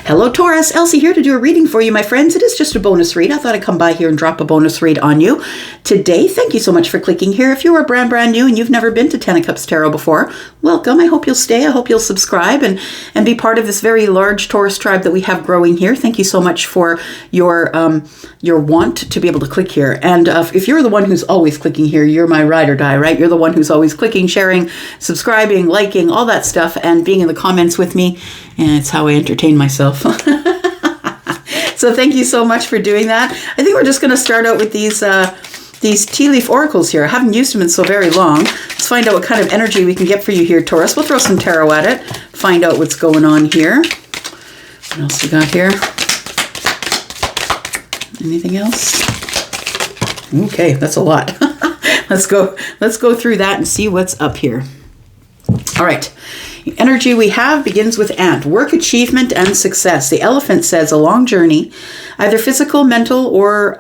Hello Taurus, Elsie here to do a reading for you, my friends. It is just a bonus read. I thought I'd come by here and drop a bonus read on you today. Thank you so much for clicking here. If you are brand new and you've never been to Ten of Cups Tarot before, welcome. I hope you'll stay. I hope you'll subscribe and be part of this very large Taurus tribe that we have growing here. Thank you so much for your want to be able to click here. And if you're the one who's always clicking here, you're my ride or die, right? You're the one who's always clicking, sharing, subscribing, liking, all that stuff, and being in the comments with me. And it's how I entertain myself. So thank you so much for doing that. I think we're just going to start out with these tea leaf oracles here. I haven't used them in so very long. Let's find out what kind of energy we can get for you here, Taurus. We'll throw some tarot at it, find out what's going on here. What else we got here? Anything else? Okay, that's a lot. Let's go through that and see what's up here. All right. The energy we have begins with ant, work, achievement, and success. The elephant says a long journey, either physical, mental, or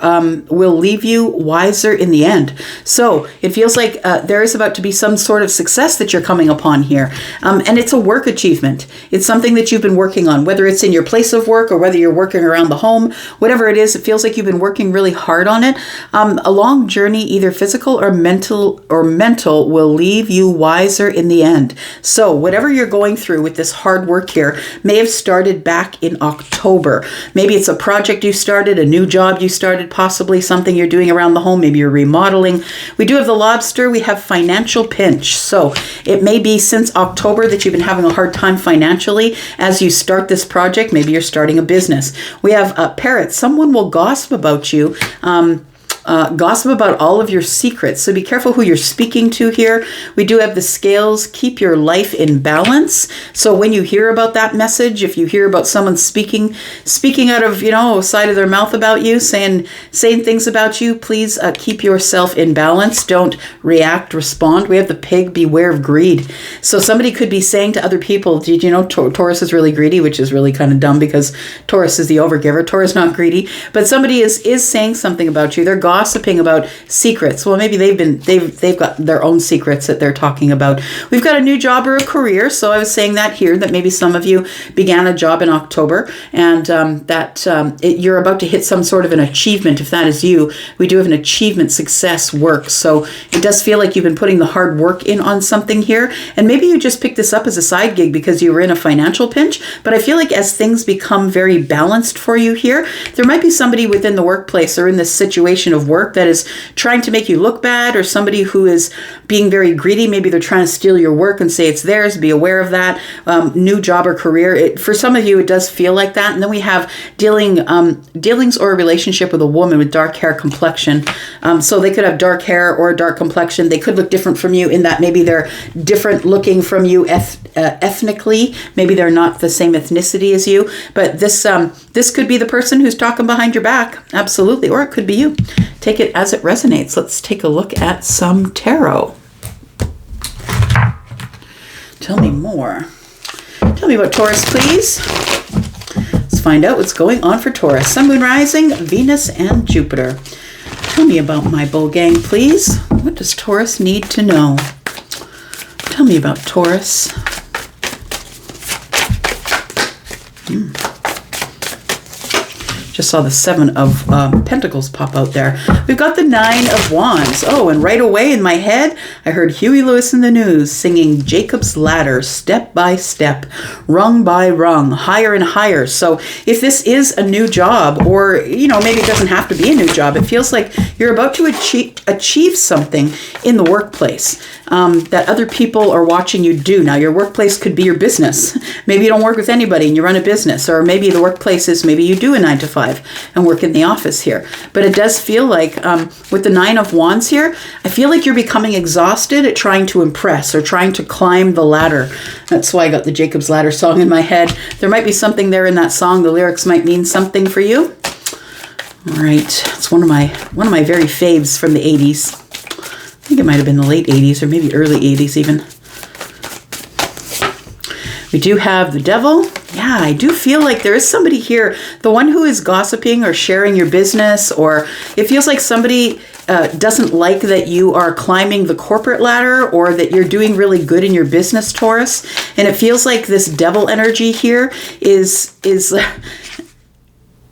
will leave you wiser in the end. So it feels like there is about to be some sort of success that you're coming upon here. And it's a work achievement. It's something that you've been working on, whether it's in your place of work or whether you're working around the home, whatever it is, it feels like you've been working really hard on it. A long journey, either physical or mental, will leave you wiser in the end. So whatever you're going through with this hard work here may have started back in October. Maybe it's a project you started, a new job you started, possibly something you're doing around the home. Maybe you're remodeling. We do have the lobster. We have financial pinch. So it may be since October that you've been having a hard time financially as you start this project. Maybe you're starting a business. We have a parrot. Someone will gossip about you. Gossip about all of your secrets. So be careful who you're speaking to here. We do have the scales. Keep your life in balance. So when you hear about that message, if you hear about someone speaking out of, side of their mouth about you, saying things about you, please keep yourself in balance. Don't react, respond. We have the pig. Beware of greed. So somebody could be saying to other people, did you know Taurus is really greedy, which is really kind of dumb because Taurus is the overgiver. Taurus is not greedy, but somebody is saying something about you. They're gossiping about secrets. Well, maybe they've got their own secrets that they're talking about. We've got a new job or a career. So I was saying that here, that maybe some of you began a job in October and you're about to hit some sort of an achievement. If that is you, we do have an achievement, success, work. So it does feel like you've been putting the hard work in on something here. And maybe you just picked this up as a side gig because you were in a financial pinch. But I feel like as things become very balanced for you here, there might be somebody within the workplace or in this situation of work that is trying to make you look bad, or somebody who is being very greedy. Maybe they're trying to steal your work and say it's theirs. Be aware of that. New job or career. For some of you, it does feel like that. And then we have dealings or a relationship with a woman with dark hair complexion. So they could have dark hair or a dark complexion. They could look different from you in that maybe they're different looking from you ethnically. Maybe they're not the same ethnicity as you. But this could be the person who's talking behind your back. Absolutely. Or it could be you. Take it as it resonates. Let's take a look at some tarot. Tell me more. Tell me about Taurus, please. Let's find out what's going on for Taurus. Sun, Moon, Rising, Venus, and Jupiter. Tell me about my bull gang, please. What does Taurus need to know? Tell me about Taurus. Just saw the Seven of Pentacles pop out there. We've got the Nine of Wands. Oh, and right away in my head, I heard Huey Lewis in the news singing Jacob's Ladder, step by step, rung by rung, higher and higher. So if this is a new job, or, maybe it doesn't have to be a new job, it feels like you're about to achieve something in the workplace that other people are watching you do. Now, your workplace could be your business. Maybe you don't work with anybody and you run a business, or maybe the workplace is maybe you do a 9-to-5 and work in the office here. But it does feel like with the Nine of Wands here, I feel like you're becoming exhausted at trying to impress or trying to climb the ladder. That's why I got the Jacob's Ladder song in my head. There might be something there in that song. The lyrics might mean something for you. All right. It's one of my very faves from the 80s. I think it might have been the late 80s or maybe early 80s even. We do have the Devil. Yeah, I do feel like there is somebody here, the one who is gossiping or sharing your business, or it feels like somebody doesn't like that you are climbing the corporate ladder or that you're doing really good in your business, Taurus. And it feels like this devil energy here is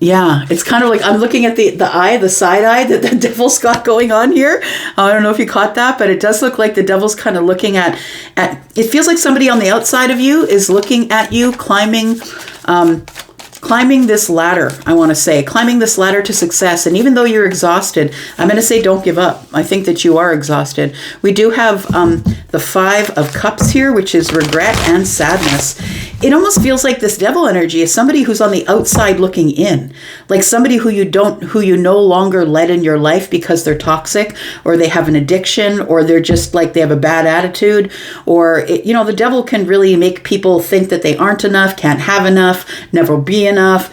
yeah, it's kind of like I'm looking at the side eye that the devil's got going on here. I don't know if you caught that, but it does look like the devil's kind of looking at it feels like somebody on the outside of you is looking at you climbing this ladder, I want to say, climbing this ladder to success. And even though you're exhausted, I'm going to say don't give up. I think that you are exhausted. We do have the 5 of Cups here, which is regret and sadness. It almost feels like this devil energy is somebody who's on the outside looking in, like somebody who you no longer let in your life because they're toxic, or they have an addiction, or they're just like they have a bad attitude, or the devil can really make people think that they aren't enough, can't have enough, never be enough.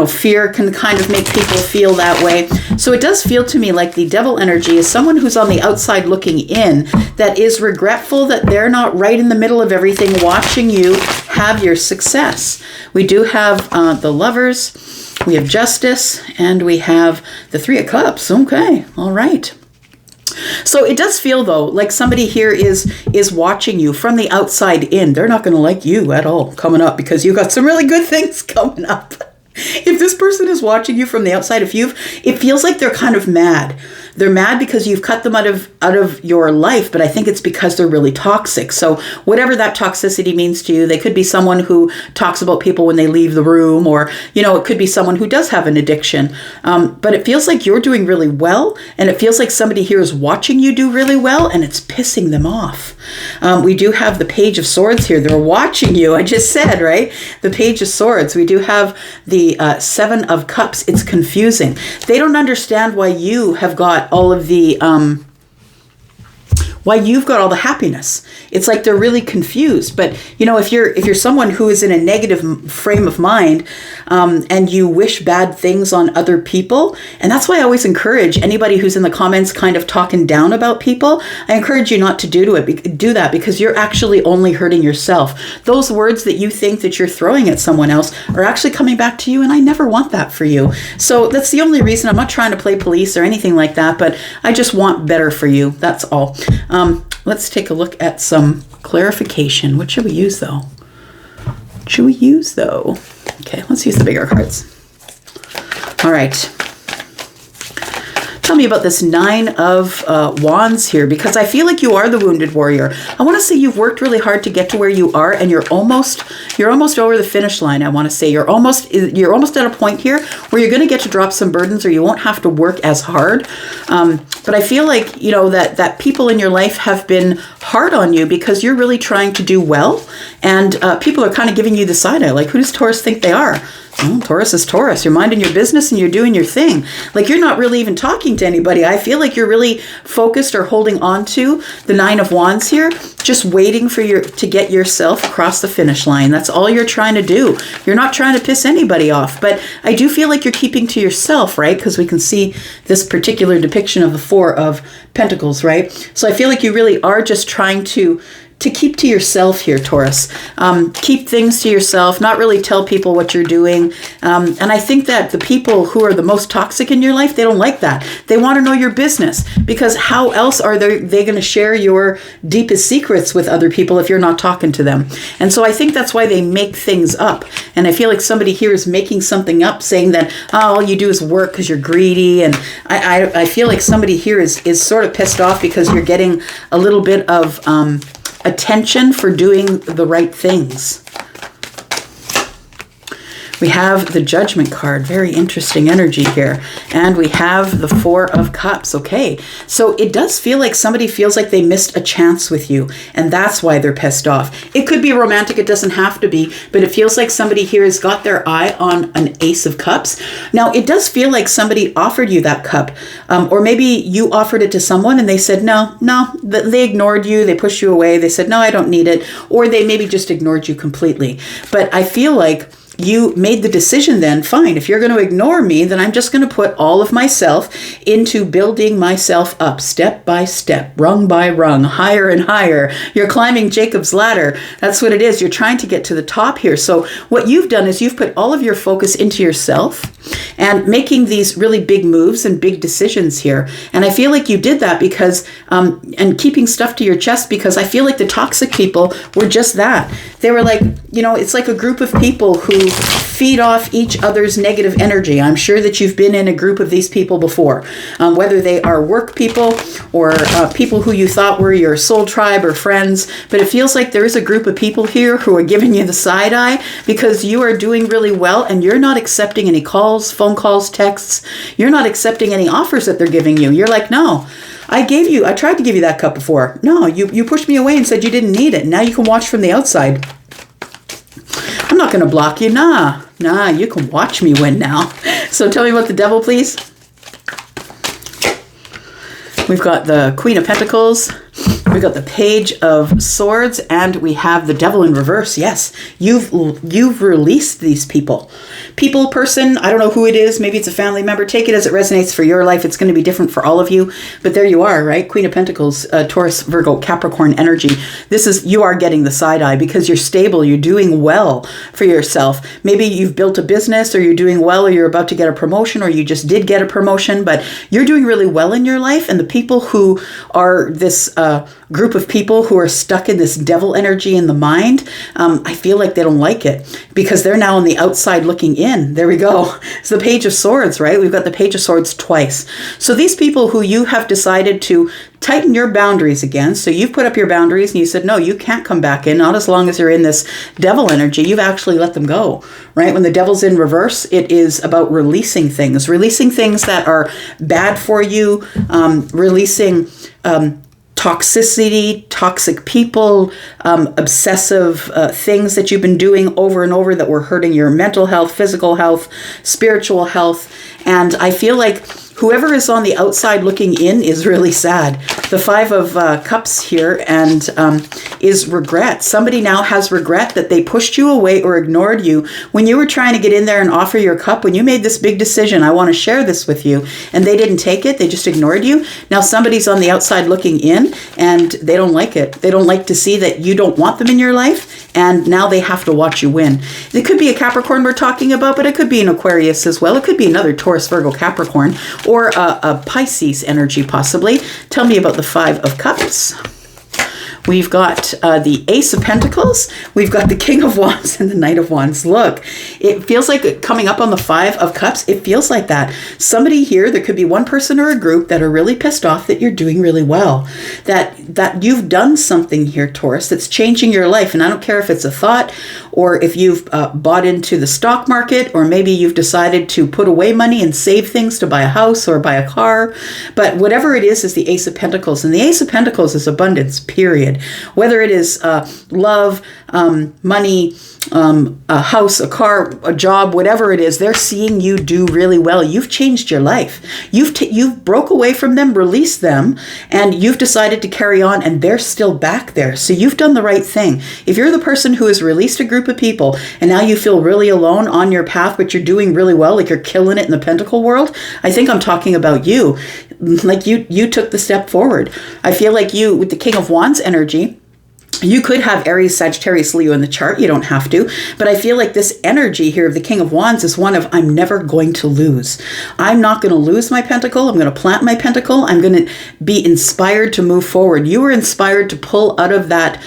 Fear can kind of make people feel that way. So it does feel to me like the devil energy is someone who's on the outside looking in, that is regretful that they're not right in the middle of everything, watching you have your success. We do have the Lovers, we have Justice, and we have the 3 of Cups. Okay, all right. So it does feel, though, like somebody here is watching you from the outside in. They're not going to like you at all coming up because you got some really good things coming up. If this person is watching you from the outside, it feels like they're kind of mad. They're mad because you've cut them out of your life, but I think it's because they're really toxic. So whatever that toxicity means to you, they could be someone who talks about people when they leave the room, or, it could be someone who does have an addiction. But it feels like you're doing really well, and it feels like somebody here is watching you do really well, and it's pissing them off. We do have the Page of Swords here. They're watching you. I just said, right? The Page of Swords. We do have the 7 of Cups. It's confusing. They don't understand why you have got all of the why you've got all the happiness. It's like they're really confused. But if you're someone who is in a negative frame of mind, and you wish bad things on other people, and that's why I always encourage anybody who's in the comments kind of talking down about people, I encourage you not to do that, because you're actually only hurting yourself. Those words that you think that you're throwing at someone else are actually coming back to you, and I never want that for you. So that's the only reason. I'm not trying to play police or anything like that, but I just want better for you. That's all. Let's take a look at some clarification. What should we use, though? Okay, let's use the bigger cards. All right. Tell me about this 9 of Wands here, because I feel like you are the wounded warrior. I want to say you've worked really hard to get to where you are, and you're almost over the finish line. I want to say you're almost at a point here where you're going to get to drop some burdens, or you won't have to work as hard. But I feel like that people in your life have been hard on you because you're really trying to do well, and people are kind of giving you the side eye. Like, who does Taurus think they are? Oh, Taurus is Taurus. You're minding your business and you're doing your thing. Like, you're not really even talking to anybody. I feel like you're really focused or holding on to the 9 of Wands here, just waiting for to get yourself across the finish line. That's all you're trying to do. You're not trying to piss anybody off. But I do feel like you're keeping to yourself, right? Because we can see this particular depiction of the 4 of Pentacles, right? So I feel like you really are just trying to keep to yourself here, Taurus. Keep things to yourself, not really tell people what you're doing. And I think that the people who are the most toxic in your life, they don't like that. They want to know your business, because how else are they going to share your deepest secrets with other people if you're not talking to them? And so I think that's why they make things up. And I feel like somebody here is making something up, saying that, all you do is work because you're greedy. And I feel like somebody here is sort of pissed off because you're getting a little bit of attention for doing the right things. We have the Judgment card. Very interesting energy here. And we have the 4 of Cups. Okay. So it does feel like somebody feels like they missed a chance with you, and that's why they're pissed off. It could be romantic. It doesn't have to be, but it feels like somebody here has got their eye on an Ace of Cups. Now, it does feel like somebody offered you that cup, or maybe you offered it to someone and they said, no, they ignored you. They pushed you away. They said, no, I don't need it. Or they maybe just ignored you completely. But I feel like you made the decision then, fine, if you're going to ignore me, then I'm just going to put all of myself into building myself up step by step, rung by rung, higher and higher. You're climbing Jacob's ladder. That's what it is. You're trying to get to the top here. So what you've done is you've put all of your focus into yourself and making these really big moves and big decisions here. And I feel like you did that because, and keeping stuff to your chest, because I feel like the toxic people were just that. They were like, it's like a group of people who feed off each other's negative energy. I'm sure that you've been in a group of these people before, whether they are work people or people who you thought were your soul tribe or friends. But it feels like there is a group of people here who are giving you the side eye because you are doing really well and you're not accepting any calls, phone calls, texts. You're not accepting any offers that they're giving you. You're like, no, I tried to give you that cup before. No, you pushed me away and said you didn't need it. Now you can watch from the outside. I'm not going to block you. Nah, you can watch me win now. So tell me about the devil, please. We've got the Queen of Pentacles. We've got the Page of Swords, and we have the Devil in reverse. Yes, you've released these people. Person, I don't know who it is. Maybe it's a family member. Take it as it resonates for your life. It's going to be different for all of you. But there you are, right? Queen of Pentacles, Taurus, Virgo, Capricorn energy. You are getting the side eye because you're stable. You're doing well for yourself. Maybe you've built a business or you're doing well or you're about to get a promotion or you just did get a promotion, but you're doing really well in your life. And the people who are this group of people who are stuck in this devil energy in the mind, I feel like they don't like it because they're now on the outside looking in. There we go. It's the Page of Swords, right? We've got the Page of Swords twice. So these people who you have decided to tighten your boundaries again. So you've put up your boundaries and you said, no, you can't come back in. Not as long as you're in this devil energy. You've actually let them go, right? When the devil's in reverse, it is about releasing things that are bad for you, releasing toxicity, toxic people, obsessive things that you've been doing over and over that were hurting your mental health, physical health, spiritual health. And I feel like whoever is on the outside looking in is really sad. The Five of Cups here and is regret. Somebody now has regret that they pushed you away or ignored you when you were trying to get in there and offer your cup. When you made this big decision, I want to share this with you, and they didn't take it. They just ignored you. Now somebody's on the outside looking in and they don't like it. They don't like to see that you don't want them in your life, and now they have to watch you win. It could be a Capricorn we're talking about, but it could be an Aquarius as well. It could be another Taurus, Virgo, Capricorn, or a Pisces energy possibly. Tell me about the Five of Cups. We've got the Ace of Pentacles. We've got the King of Wands and the Knight of Wands. Look, it feels like coming up on the Five of Cups. It feels like that. Somebody here, there could be one person or a group that are really pissed off that you're doing really well. That you've done something here, Taurus, that's changing your life. And I don't care if it's a thought or if you've bought into the stock market, or maybe you've decided to put away money and save things to buy a house or buy a car. But whatever it is the Ace of Pentacles. And the Ace of Pentacles is abundance, period. Whether it is love, money, a house, a car, a job, whatever it is, they're seeing you do really well. You've changed your life. You've broke away from them, released them, and you've decided to carry on, and they're still back there. So you've done the right thing. If you're the person who has released a group of people and now you feel really alone on your path, but you're doing really well, like you're killing it in the Pentacle world, I think I'm talking about you. Like you took the step forward. I feel like you, with the King of Wands energy, you could have Aries, Sagittarius, Leo in the chart. You don't have to. But I feel like this energy here of the King of Wands is one of, I'm never going to lose. I'm not going to lose my pentacle. I'm going to plant my pentacle. I'm going to be inspired to move forward. You were inspired to pull out of that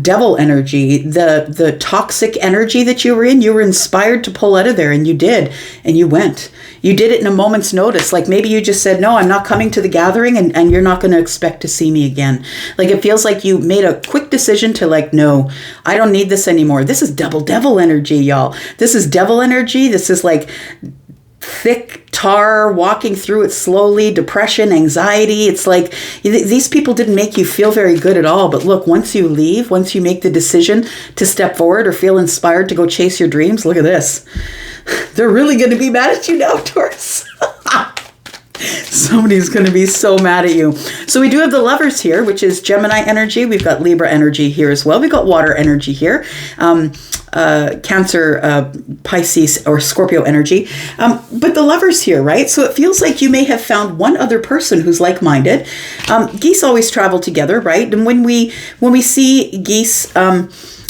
devil energy, the toxic energy that you were in. You were inspired to pull out of there, and you did. And you went. You did it in a moment's notice. Like maybe you just said, no, I'm not coming to the gathering, and you're not going to expect to see me again. Like it feels like you made a quick decision to like, no, I don't need this anymore. This is double devil energy, y'all. This is devil energy. This is like thick tar, walking through it slowly, depression, anxiety. It's like these people didn't make you feel very good at all. But look, once you leave, once you make the decision to step forward or feel inspired to go chase your dreams, look at this. They're really going to be mad at you now, Taurus. Somebody's going to be so mad at you. So we do have the Lovers here, which is Gemini energy. We've got Libra energy here as well. We've got water energy here. Cancer, Pisces, or Scorpio energy. But the Lovers here, right? So it feels like you may have found one other person who's like-minded. Geese always travel together, right? And when we see geese,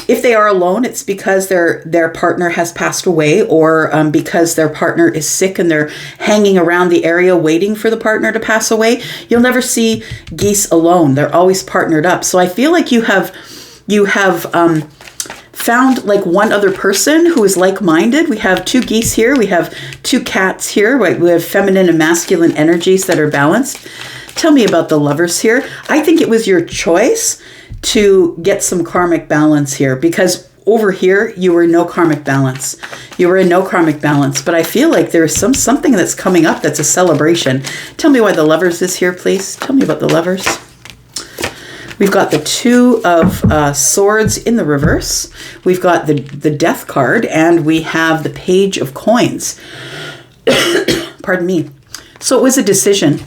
if they are alone, it's because their partner has passed away, or because their partner is sick and they're hanging around the area waiting for the partner to pass away. You'll never see geese alone. They're always partnered up. So I feel like you have found like one other person who is like-minded. We have two geese here. We have two cats here. Right? We have feminine and masculine energies that are balanced. Tell me about the Lovers here. I think it was your choice to get some karmic balance here, because over here you were in no karmic balance. You were in no karmic balance, but I feel like there's something that's coming up that's a celebration. Tell me why the Lovers is here, please. Tell me about the Lovers. We've got the Two of Swords in the reverse. We've got the Death card, and we have the Page of Coins. Pardon me. So it was a decision.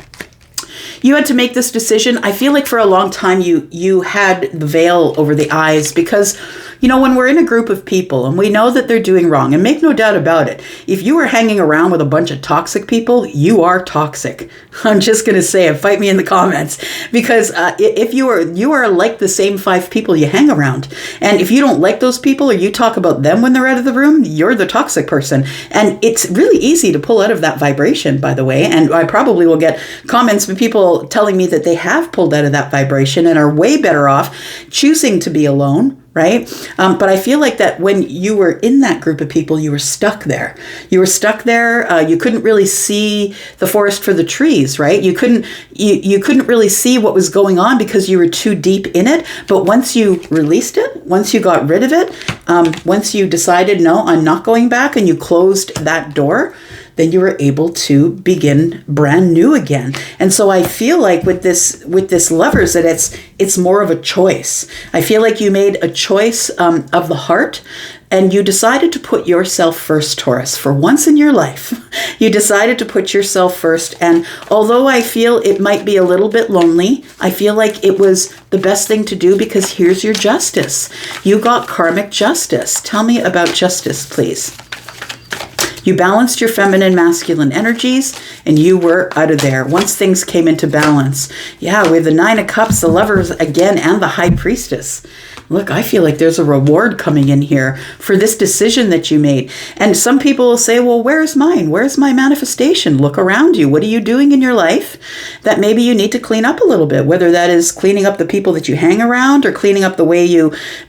You had to make this decision. I feel like for a long time you had the veil over the eyes, because, you know, when we're in a group of people and we know that they're doing wrong, and make no doubt about it, if you are hanging around with a bunch of toxic people, you are toxic. I'm just going to say it. Fight me in the comments, because if you are like the same 5 people you hang around, and if you don't like those people or you talk about them when they're out of the room, you're the toxic person. And it's really easy to pull out of that vibration, by the way. And I probably will get comments from people telling me that they have pulled out of that vibration and are way better off choosing to be alone, right? But I feel like that when you were in that group of people, you were stuck there. You were stuck there. You couldn't really see the forest for the trees, right? You couldn't really see what was going on because you were too deep in it. But once you released it, once you got rid of it, once you decided, no, I'm not going back, and you closed that door, then you were able to begin brand new again. And so I feel like with this Lovers, that it's more of a choice. I feel like you made a choice of the heart, and you decided to put yourself first, Taurus. For once in your life, you decided to put yourself first. And although I feel it might be a little bit lonely, I feel like it was the best thing to do, because here's your justice. You got karmic justice. Tell me about justice, please. You balanced your feminine, masculine energies, and you were out of there once things came into balance. Yeah, we have the Nine of Cups, the Lovers again, and the High Priestess. Look, I feel like there's a reward coming in here for this decision that you made. And some people will say, well, where's mine? Where's my manifestation? Look around you. What are you doing in your life that maybe you need to clean up a little bit? Whether that is cleaning up the people that you hang around, or cleaning up the way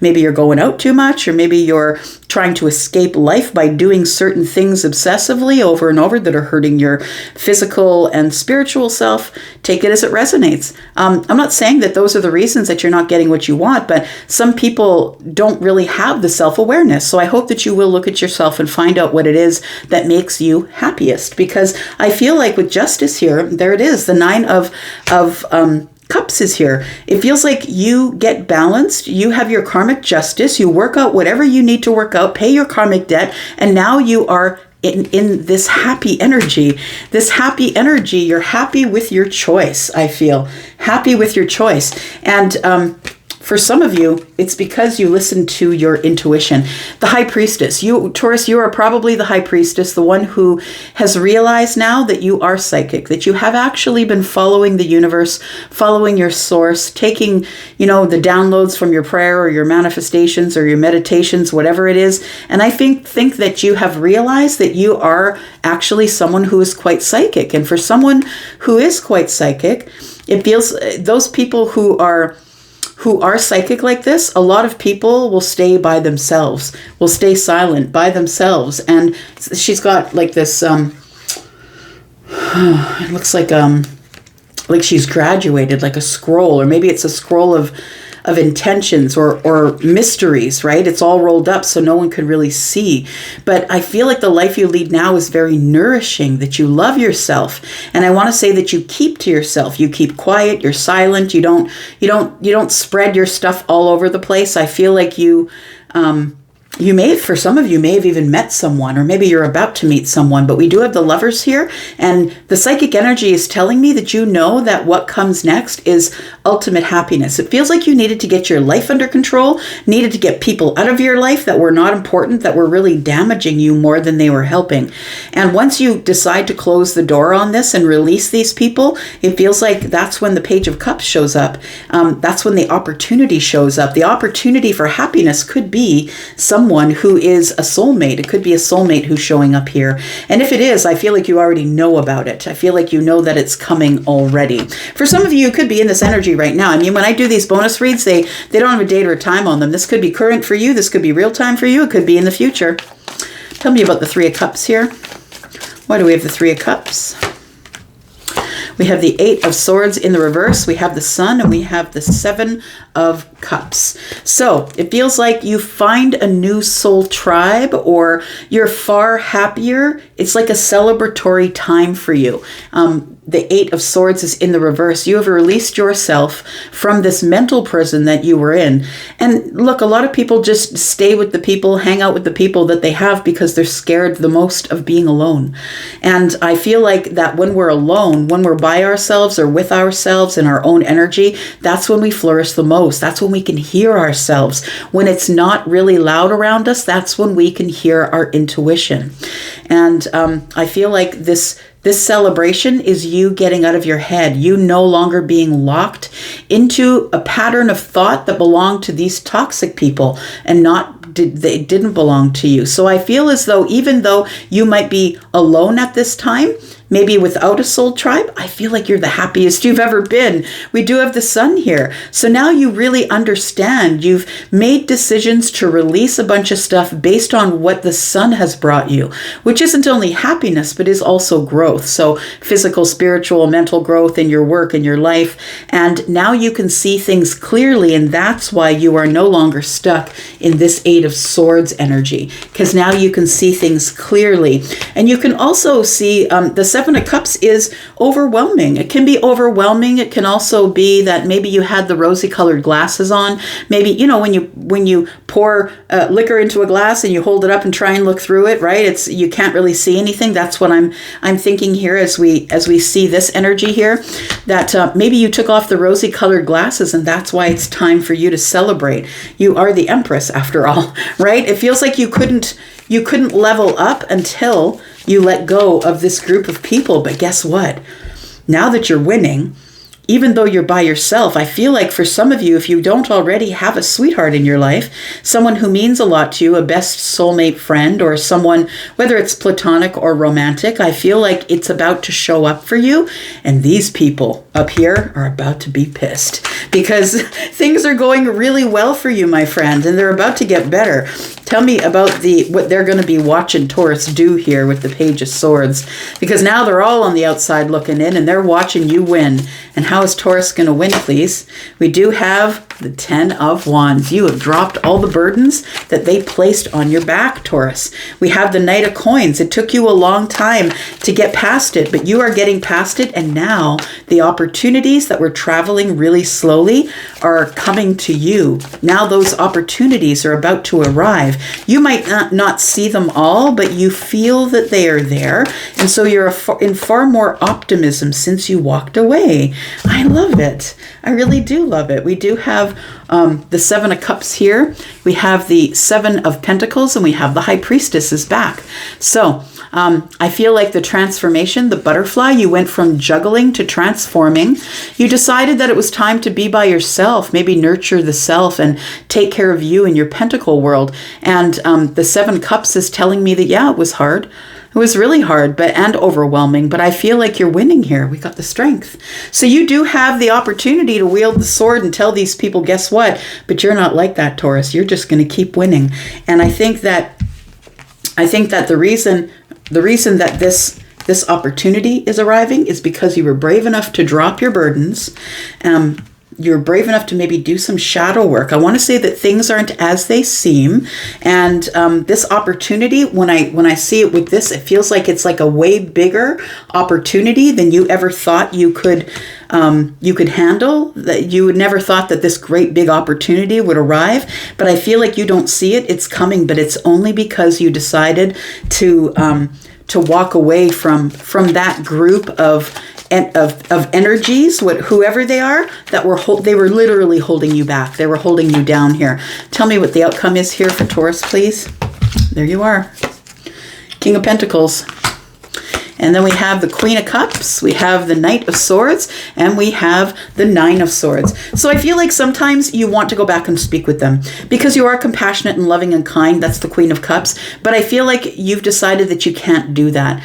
maybe you're going out too much, or maybe you're trying to escape life by doing certain things obsessively over and over that are hurting your physical and spiritual self. Take it as it resonates. I'm not saying that those are the reasons that you're not getting what you want, but some people don't really have the self-awareness. So I hope that you will look at yourself and find out what it is that makes you happiest, because I feel like with justice here, there it is, the Nine of Cups is here. It feels like you get balanced. You have your karmic justice. You work out whatever you need to work out, pay your karmic debt, and now you are in this happy energy. This happy energy, you're happy with your choice, I feel. Happy with your choice. And for some of you, it's because you listen to your intuition. The High Priestess, you, Taurus, you are probably the High Priestess, the one who has realized now that you are psychic, that you have actually been following the universe, following your source, taking, the downloads from your prayer or your manifestations or your meditations, whatever it is. And I think that you have realized that you are actually someone who is quite psychic. And for someone who is quite psychic, it feels those people who are psychic like this, a lot of people will stay by themselves, will stay silent by themselves. And she's got like this, it looks like she's graduated, like a scroll, or maybe it's a scroll of intentions or mysteries, right? It's all rolled up so no one could really see. But I feel like the life you lead now is very nourishing, that you love yourself. And I want to say that you keep to yourself. You keep quiet, you're silent, you don't spread your stuff all over the place. I feel like you for some of you may have even met someone, or maybe you're about to meet someone, but we do have the Lovers here, and the psychic energy is telling me that you know that what comes next is ultimate happiness. It feels like you needed to get your life under control, needed to get people out of your life that were not important, that were really damaging you more than they were helping. And once you decide to close the door on this and release these people, it feels like that's when the Page of Cups shows up. That's when the opportunity shows up. The opportunity for happiness could be someone who is a soulmate. It could be a soulmate who's showing up here. And if it is, I feel like you already know about it. I feel like you know that it's coming already. For some of you, it could be in this energy right now. I mean, when I do these bonus reads, they don't have a date or a time on them. This could be current for you. This could be real time for you. It could be in the future. Tell me about the Three of Cups here. Why do we have the Three of Cups? We have the Eight of Swords in the reverse. We have the Sun, and we have the Seven of Cups. So it feels like you find a new soul tribe, or you're far happier. It's like a celebratory time for you. The Eight of Swords is in the reverse. You have released yourself from this mental prison that you were in. And look, a lot of people just stay with the people, hang out with the people that they have because they're scared the most of being alone. And I feel like that when we're alone, when we're by ourselves or with ourselves in our own energy, that's when we flourish the most. That's when we can hear ourselves. When it's not really loud around us, that's when we can hear our intuition. And I feel like this celebration is you getting out of your head, you no longer being locked into a pattern of thought that belonged to these toxic people and they didn't belong to you. So I feel as though even though you might be alone at this time, maybe without a soul tribe, I feel like you're the happiest you've ever been. We do have the Sun here. So now you really understand. You've made decisions to release a bunch of stuff based on what the Sun has brought you, which isn't only happiness, but is also growth. So physical, spiritual, mental growth in your work, in your life. And now you can see things clearly. And that's why you are no longer stuck in this Eight of Swords energy, because now you can see things clearly. And you can also see the Seven of Cups is overwhelming. It can be overwhelming. It can also be that maybe you had the rosy colored glasses on. Maybe, you know, when you pour liquor into a glass and you hold it up and try and look through it, right? You can't really see anything. That's what I'm thinking here as we see this energy here, that maybe you took off the rosy colored glasses and that's why it's time for you to celebrate. You are the Empress after all, right? It feels like you couldn't level up until you let go of this group of people. But guess what? Now that you're winning, even though you're by yourself, I feel like for some of you, if you don't already have a sweetheart in your life, someone who means a lot to you, a best soulmate friend, or someone, whether it's platonic or romantic, I feel like it's about to show up for you. And these people up here are about to be pissed because things are going really well for you, my friend, and they're about to get better. Tell me about what they're going to be watching Taurus do here with the Page of Swords, because now they're all on the outside looking in and they're watching you win. And how is Taurus going to win, please? We do have the Ten of Wands. You have dropped all the burdens that they placed on your back, Taurus. We have the Knight of Coins. It took you a long time to get past it, but you are getting past it. And now the opportunities that were traveling really slowly are coming to you. Now those opportunities are about to arrive. You might not see them all, but you feel that they are there. And so you're in far more optimism since you walked away. I love it. I really do love it. We do have the Seven of Cups here. We have the Seven of Pentacles, and we have the High Priestess is back. So I feel like the transformation, the butterfly, you went from juggling to transforming. You decided that it was time to be by yourself, maybe nurture the self and take care of you in your pentacle world. And the Seven Cups is telling me that, yeah, it was hard. It was really hard and overwhelming, but I feel like you're winning here. We got the strength. So you do have the opportunity to wield the sword and tell these people, guess what? But you're not like that, Taurus. You're just going to keep winning. And I think that the reason that this opportunity is arriving is because you were brave enough to drop your burdens, you're brave enough to maybe do some shadow work. I want to say that things aren't as they seem, and this opportunity, when I see it with this, it feels like it's like a way bigger opportunity than you ever thought you could handle. That you would never thought that this great big opportunity would arrive, but I feel like you don't see it. It's coming, but it's only because you decided to walk away from that group of energies, whoever they are, that they were literally holding you back. They were holding you down here. Tell me what the outcome is here for Taurus, please. There you are. King of Pentacles. And then we have the Queen of Cups, we have the Knight of Swords, and we have the Nine of Swords. So I feel like sometimes you want to go back and speak with them because you are compassionate and loving and kind. That's the Queen of Cups. But I feel like you've decided that you can't do that.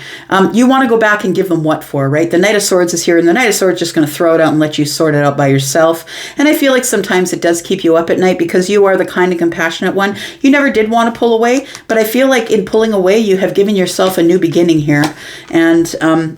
You want to go back and give them what for, right? The Knight of Swords is here, and the Knight of Swords is just going to throw it out and let you sort it out by yourself. And I feel like sometimes it does keep you up at night because you are the kind and compassionate one. You never did want to pull away, but I feel like in pulling away, you have given yourself a new beginning here. And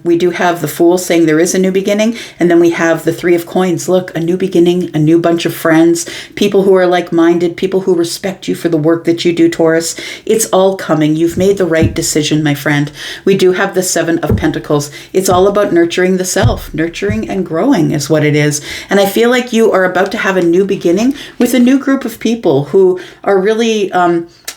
we do have the Fool saying there is a new beginning. And then we have the Three of Coins. Look, a new beginning, a new bunch of friends, people who are like-minded, people who respect you for the work that you do, Taurus. It's all coming. You've made the right decision, my friend. We do have the Seven of Pentacles. It's all about nurturing the self. Nurturing and growing is what it is. And I feel like you are about to have a new beginning with a new group of people who are really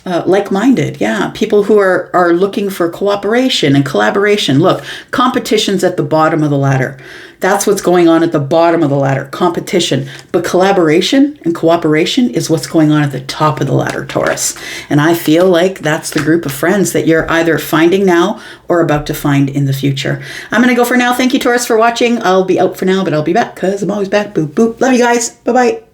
like-minded. Yeah, people who are looking for cooperation and collaboration. Look, competition's at the bottom of the ladder. That's what's going on at the bottom of the ladder, competition. But collaboration and cooperation is what's going on at the top of the ladder, Taurus. And I feel like that's the group of friends that you're either finding now or about to find in the future. I'm going to go for now. Thank you, Taurus, for watching. I'll be out for now, but I'll be back because I'm always back. Boop, boop. Love you guys. Bye-bye.